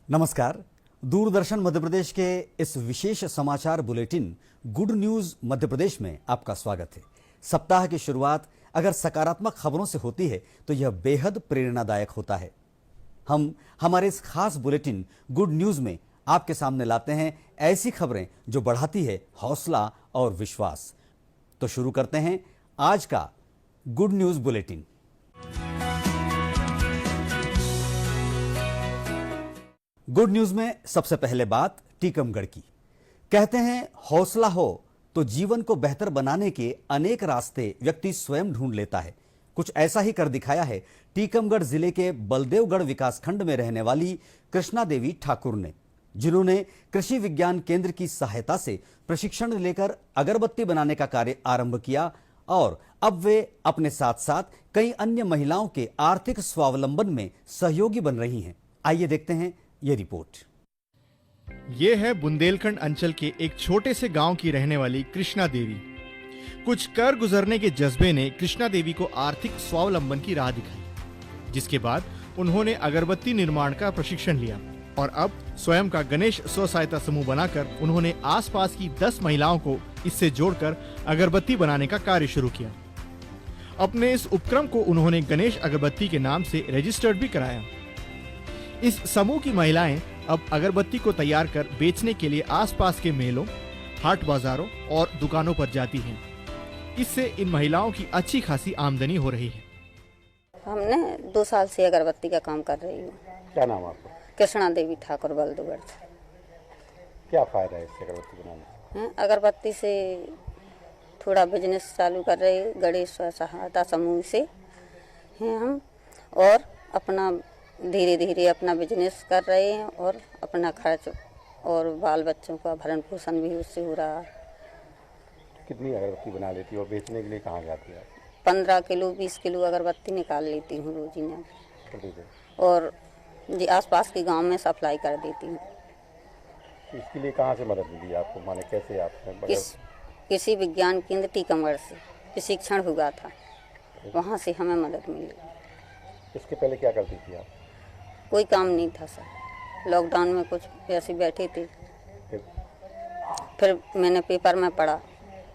नमस्कार। दूरदर्शन मध्य प्रदेश के इस विशेष समाचार bulletin good news Madhya Pradesh में आपका स्वागत है। सप्ताह की शुरुआत अगर सकारात्मक खबरों से होती है तो यह बेहद प्रेरणादायक होता है। हम हमारे इस खास बुलेटिन गुड न्यूज में आपके सामने लाते हैं ऐसी खबरें जो बढ़ाती है हौसला और विश्वास। तो शुरू करते हैं आज का good news bulletin. Good news में सबसे पहले बात टीकमगढ़ की। कहते हैं हौसला हो तो जीवन को बेहतर बनाने के अनेक रास्ते व्यक्ति स्वयं ढूंढ लेता है। कुछ ऐसा ही कर दिखाया है टीकमगढ़ जिले के बलदेवगढ़ विकासखंड में रहने वाली कृष्णा देवी ठाकुर ने, जिन्होंने कृषि विज्ञान केंद्र की सहायता से प्रशिक्षण लेकर अगरबत्ती बनाने का कार्य आरंभ किया और अब वे अपने साथ साथ कई अन्य महिलाओं के आर्थिक स्वावलंबन में सहयोगी बन रही हैं। आइए देखते हैं ये रिपोर्ट। ये है बुंदेलखंड अंचल के एक छोटे से गांव की रहने वाली कृष्णा देवी। कुछ कर गुजरने के जज्बे ने कृष्णा देवी को आर्थिक स्वावलंबन की राह दिखाई, जिसके बाद उन्होंने अगरबत्ती निर्माण का प्रशिक्षण लिया और अब स्वयं का गणेश स्व सहायता समूह बनाकर उन्होंने आसपास की 10 महिलाओं को इससे जोड़कर अगरबत्ती बनाने का कार्य शुरू किया। अपने इस उपक्रम को उन्होंने गणेश अगरबत्ती के नाम से रजिस्टर्ड भी कराया। इस समूह की महिलाएं अब अगरबत्ती को तैयार कर बेचने के लिए आसपास के मेलों, हाट बाजारों और दुकानों पर जाती हैं। इससे इन महिलाओं की अच्छी खासी आमदनी हो रही है। हमने 2 साल से अगरबत्ती का काम कर रही हूँ। क्या नाम आपका? कृष्णा देवी ठाकुर, बलदेवगढ़ से। क्या फायदा है इससे अगरबत्ती बनाने से? अगरबत्ती से थोड़ा बिजनेस चालू कर रहे हैं, गणेश स्व सहायता समूह से हैं हम, और अपना धीरे धीरे अपना बिजनेस कर रहे हैं और अपना खर्च और बाल बच्चों का भरण पोषण भी उससे हो रहा है। कितनी अगरबत्ती बना लेती हो और बेचने के लिए कहाँ जाती है? 15 किलो 20 किलो अगरबत्ती निकाल लेती हूँ रोजीना, और जी आसपास के गांव में सप्लाई कर देती हूँ। इसके लिए कहाँ से मदद मिली आपको, माने कैसे आपने? कृषि विज्ञान केंद्र टीकमगढ़ से प्रशिक्षण हुआ था, वहाँ से हमें मदद मिली। इसके पहले क्या करती थी आप? कोई काम नहीं था सर, लॉकडाउन में कुछ ऐसे बैठे थे। फिर मैंने पेपर में पढ़ा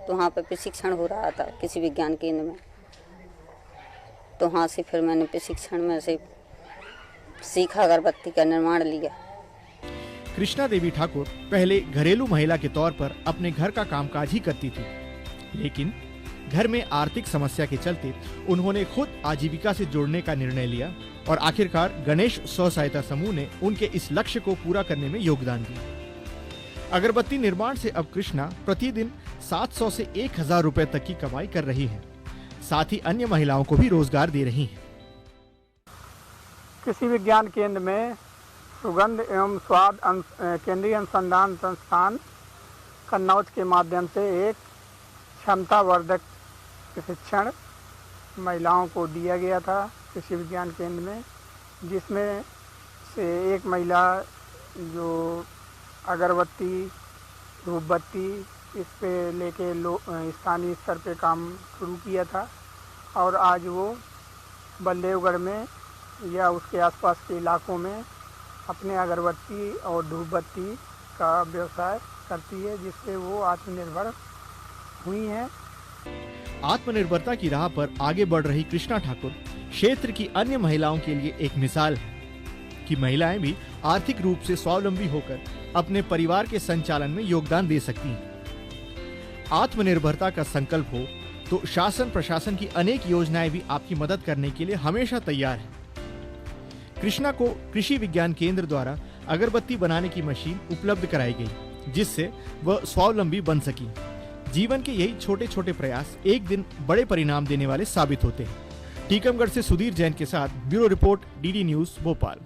तो वहाँ पे प्रशिक्षण हो रहा था कृषि विज्ञान केंद्र में, तो वहाँ से फिर मैंने प्रशिक्षण में से सीखा, अगरबत्ती का निर्माण लिया। कृष्णा देवी ठाकुर पहले घरेलू महिला के तौर पर अपने घर का कामकाज ही करती थी, लेकिन घर में आर्थिक समस्या के चलते उन्होंने खुद आजीविका से जोड़ने का निर्णय लिया और आखिरकार गणेश स्व सहायता समूह ने उनके इस लक्ष्य को पूरा करने में योगदान दिया। अगरबत्ती निर्माण से अब कृष्णा प्रतिदिन 700 से 1000 रुपए तक की कमाई कर रही हैं। साथ ही अन्य महिलाओं को भी रोजगार दे रही हैं। कृषि विज्ञान केंद्र में सुगंध एवं स्वाद केंद्रीय अनुसंधान संस्थान कन्नौज के माध्यम से एक क्षमतावर्धक प्रशिक्षण महिलाओं को दिया गया था कृषि विज्ञान केंद्र में, जिसमें से एक महिला जो अगरबत्ती, धूपबत्ती इस पे लेके स्थानीय स्तर पे काम शुरू किया था, और आज वो बलदेवगढ़ में या उसके आसपास के इलाकों में अपने अगरबत्ती और धूपबत्ती का व्यवसाय करती है, जिससे वो आत्मनिर्भर हुई हैं। आत्मनिर्भरता की राह पर आगे बढ़ रही कृष्णा ठाकुर क्षेत्र की अन्य महिलाओं के लिए एक मिसाल है कि महिलाएं भी आर्थिक रूप से स्वावलंबी होकर अपने परिवार के संचालन में योगदान दे सकती हैं। आत्मनिर्भरता का संकल्प हो तो शासन प्रशासन की अनेक योजनाएं भी आपकी मदद करने के लिए हमेशा तैयार है। कृष्णा को कृषि विज्ञान केंद्र द्वारा अगरबत्ती बनाने की मशीन उपलब्ध कराई गई, जिससे वह स्वावलंबी बन सकी। जीवन के यही छोटे छोटे प्रयास एक दिन बड़े परिणाम देने वाले साबित होते हैं। टीकमगढ़ से सुधीर जैन के साथ bureau report, DD news, Bhopal.